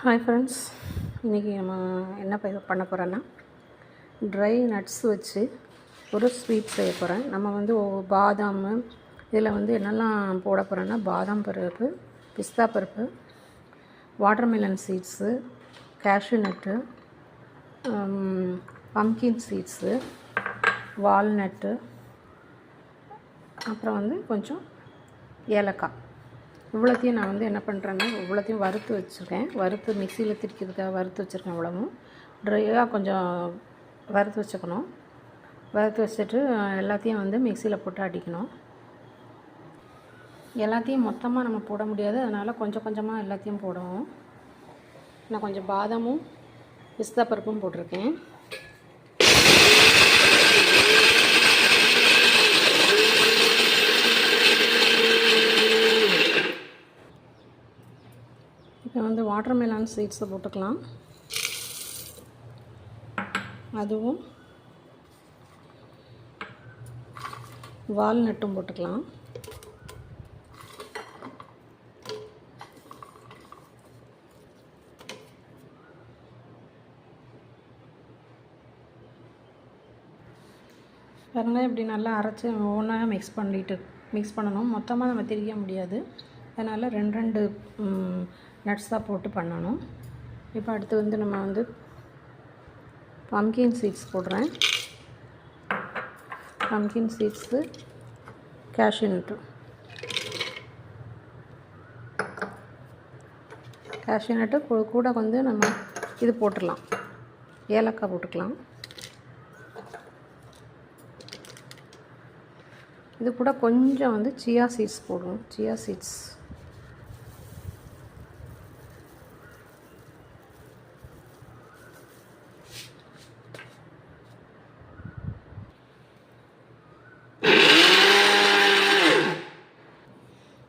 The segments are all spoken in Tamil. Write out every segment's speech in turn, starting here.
ஹாய் ஃப்ரெண்ட்ஸ், இன்றைக்கி நம்ம என்ன பண்ண போகிறோன்னா ட்ரை நட்ஸ் வச்சு ஒரு ஸ்வீட் செய்ய போகிறேன். நம்ம வந்து பாதாம் இதில் வந்து என்னெல்லாம் போட போகிறோன்னா பாதாம் பருப்பு, பிஸ்தா பருப்பு, watermelon seeds, cashew nut, pumpkin seeds, walnut, அப்புறம் வந்து கொஞ்சம் ஏலக்காய். இவ்வளோத்தையும் நான் வந்து என்ன பண்ணுறேன்னா இவ்வளோத்தையும் வறுத்து வச்சுருக்கேன். வறுத்து மிக்சியில் திரிக்கிறதுக்காக வறுத்து வச்சுருக்கேன். இவ்வளவும் ட்ரையாக கொஞ்சம் வறுத்து வச்சுக்கணும். வறுத்து வச்சுட்டு எல்லாத்தையும் வந்து மிக்சியில் போட்டு அடிக்கணும். எல்லாத்தையும் மொத்தமாக நம்ம போட முடியாது, அதனால் கொஞ்சம் கொஞ்சமாக எல்லாத்தையும் போடுவோம். நான் கொஞ்சம் பாதாமும் பிஸ்தா பருப்பும் போட்டிருக்கேன். இப்போ வந்து வாட்டர்மெலன் சீட்ஸை போட்டுக்கலாம். அதுவும் வால்நட்டும் போட்டுக்கலாம். பாருங்கள், இப்படி நல்லா அரைச்சி ஒன்றா மிக்ஸ் பண்ணணும். மொத்தமாக நம்ம திரிக்க முடியாது, அதனால் ரெண்டு நட்ஸாக போட்டு பண்ணணும். இப்போ அடுத்து வந்து நம்ம வந்து பம்கின் சீட்ஸ் போடுறேன். Pumpkin seeds, cashew nut. Cashew nut கூட வந்து நம்ம இது போட்டுடலாம், ஏலக்காய் போட்டுக்கலாம். இது கூட கொஞ்சம் வந்து சியா சீட்ஸ் போடுவோம். சியா சீட்ஸ்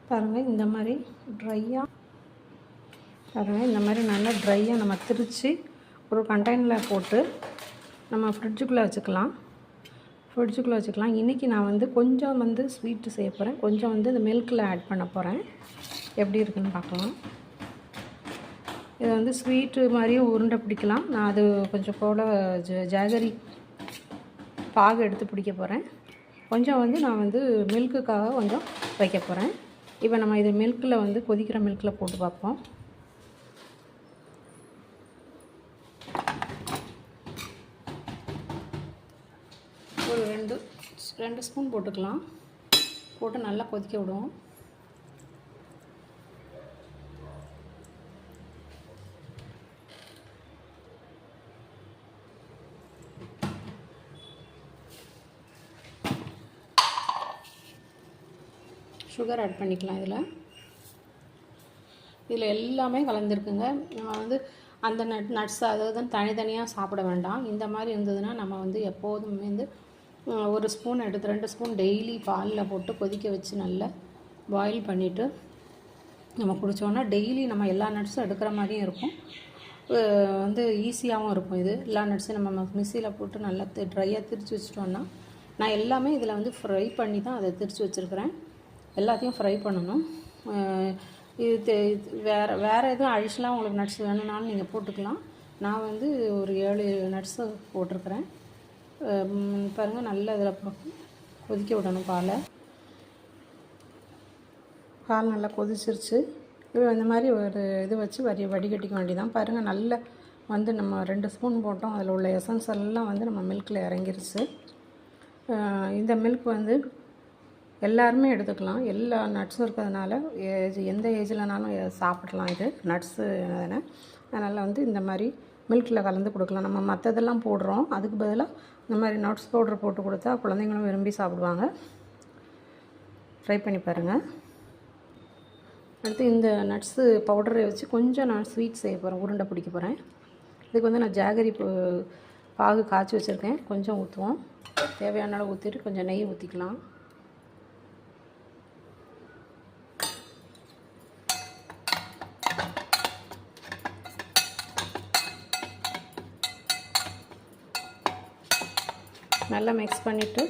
பாருங்கள், இந்த மாதிரி ட்ரையாக பாருங்கள், இந்த மாதிரி நல்லா ட்ரையாக நம்ம திரித்து ஒரு கண்டெய்னரில் போட்டு நம்ம ஃப்ரிட்ஜுக்குள்ளே வச்சுக்கலாம். இன்றைக்கி நான் வந்து கொஞ்சம் வந்து ஸ்வீட்டு செய்ய போகிறேன். கொஞ்சம் வந்து இந்த மில்கில் ஆட் பண்ண போகிறேன். எப்படி இருக்குதுன்னு பார்க்கலாம். இதை வந்து ஸ்வீட்டு மாதிரியும் உருண்டை பிடிக்கலாம். நான் அது கொஞ்சம் போல் ஜாகரி பாகு எடுத்து பிடிக்க போகிறேன். கொஞ்சம் வந்து நான் வந்து மில்க்குக்காக கொஞ்சம் வைக்க போகிறேன். இப்போ நம்ம இது மில்கில் வந்து கொதிக்கிற மில்கில் போட்டு பார்ப்போம். ஒரு ரெண்டு ஸ்பூன் போட்டுக்கலாம். போட்டு நல்லா கொதிக்க விடுவோம். சுகர் ஆட் பண்ணிக்கலாம். இதில் எல்லாமே கலந்துருக்குங்க. நம்ம வந்து அந்த நட்ஸ் அதாவது தனித்தனியாக சாப்பிட வேண்டாம். இந்த மாதிரி இருந்ததுன்னா நம்ம வந்து எப்போதுமே வந்து ஒரு ஸ்பூன் எடுத்து 2 ஸ்பூன் டெய்லி பாலில் போட்டு கொதிக்க வச்சு நல்லா பாயில் பண்ணிவிட்டு நம்ம குடித்தோன்னா டெய்லி நம்ம எல்லா நட்ஸும் எடுக்கிற மாதிரியும் இருக்கும். வந்து ஈஸியாகவும் இருக்கும். இது எல்லா நட்ஸும் நம்ம மிக்சியில் போட்டு நல்லா ட்ரையாக திரித்து வச்சிட்டோன்னா, நான் எல்லாமே இதில் வந்து ஃப்ரை பண்ணி தான் அதை திரித்து வச்சுருக்கிறேன். எல்லாத்தையும் ஃப்ரை பண்ணணும். இது வேறு எதுவும் அடிஷ்னலாக உங்களுக்கு நட்ஸ் வேணும்னாலும் நீங்கள் போட்டுக்கலாம். நான் வந்து ஒரு 7 நட்ஸு போட்டிருக்கிறேன். பாருங்கள், நல்லா இதில் கொதிக்க விடணும். பால் நல்லா கொதிச்சிருச்சு. இப்போ இந்த மாதிரி ஒரு இது வச்சு வடிகட்டிக்க வேண்டியதான். பாருங்கள், நல்லா வந்து நம்ம 2 ஸ்பூன் போட்டோம். அதில் உள்ள எசன்ஸ் எல்லாம் வந்து நம்ம மில்கில் இறங்கிருச்சு. இந்த மில்க் வந்து எல்லாருமே எடுத்துக்கலாம். எல்லா நட்ஸும் இருக்கிறதுனால எந்த ஏஜ்லனாலும் சாப்பிடலாம். இது நட்ஸு அதனால் வந்து இந்த மாதிரி மில்கில் கலந்து கொடுக்கலாம். நம்ம மற்றதெல்லாம் போடுறோம், அதுக்கு பதிலாக இந்த மாதிரி நட்ஸ் பவுடர் போட்டு கொடுத்தா குழந்தைங்களும் விரும்பி சாப்பிடுவாங்க. ட்ரை பண்ணி பாருங்கள். அடுத்து இந்த நட்ஸு பவுடரை வச்சு கொஞ்சம் நான் ஸ்வீட் செய்ய போகிறேன், உருண்டை பிடிக்க போகிறேன். இதுக்கு வந்து நான் ஜாகரி பாகு காய்ச்சி வச்சுருக்கேன். கொஞ்சம் ஊற்றுவோம். தேவையான அளவு ஊற்றிட்டு கொஞ்சம் நெய் ஊற்றிக்கலாம். நல்லா மிக்ஸ் பண்ணிவிட்டு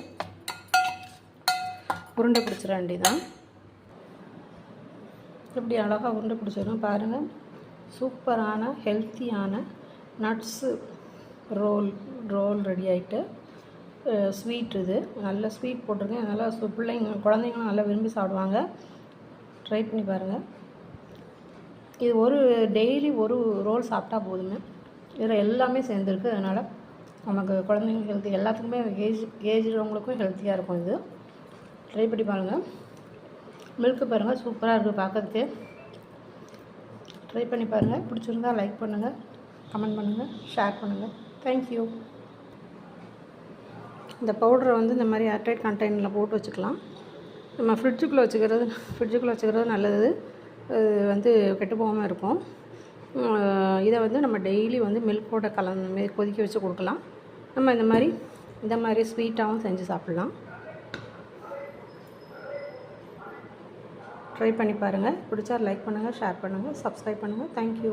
உருண்டை பிடிச்சிட வேண்டியதான். இப்படி அழகாக உருண்டை பிடிச்சிடும். பாருங்கள், சூப்பரான ஹெல்த்தியான நட்ஸு ரோல் ரெடி ஆகிட்டு. ஸ்வீட் இது நல்ல ஸ்வீட் போட்டிருக்கேன். நல்லா குழந்தைங்களும் நல்லா விரும்பி சாப்பிடுவாங்க. ட்ரை பண்ணி பாருங்கள். இது டெய்லி ஒரு ரோல் சாப்பிட்டா போதுங்க. இதில் எல்லாமே சேர்ந்துருக்கு. அதனால் நமக்கு குழந்தைங்களுக்கு ஹெல்த்தி, எல்லாத்துக்குமே ஏஜ்றவங்களுக்கும் ஹெல்த்தியாக இருக்கும். இது ட்ரை பண்ணி பாருங்கள். மில்க்கு பாருங்கள், சூப்பராக இருக்குது பார்க்கறதுக்கு. ட்ரை பண்ணி பாருங்கள். பிடிச்சிருந்தா லைக் பண்ணுங்கள், கமெண்ட் பண்ணுங்கள், ஷேர் பண்ணுங்கள். தேங்க்யூ. இந்த பவுடரை இந்த மாதிரி ஏர்டைட் கண்டெய்னரில் போட்டு வச்சுக்கலாம். நம்ம ஃப்ரிட்ஜுக்குள்ளே வச்சுக்கிறது நல்லது. இது கெட்டு போகாமல் இருக்கும். இதை நம்ம டெய்லி மில்கோட கொதிக்க வச்சு கொடுக்கலாம். நம்ம இந்த மாதிரி ஸ்வீட்டாகவும் செஞ்சு சாப்பிட்லாம். ட்ரை பண்ணி பாருங்கள். பிடிச்சா லைக் பண்ணுங்கள், ஷேர் பண்ணுங்கள், சப்ஸ்கிரைப் பண்ணுங்கள். தேங்க்யூ.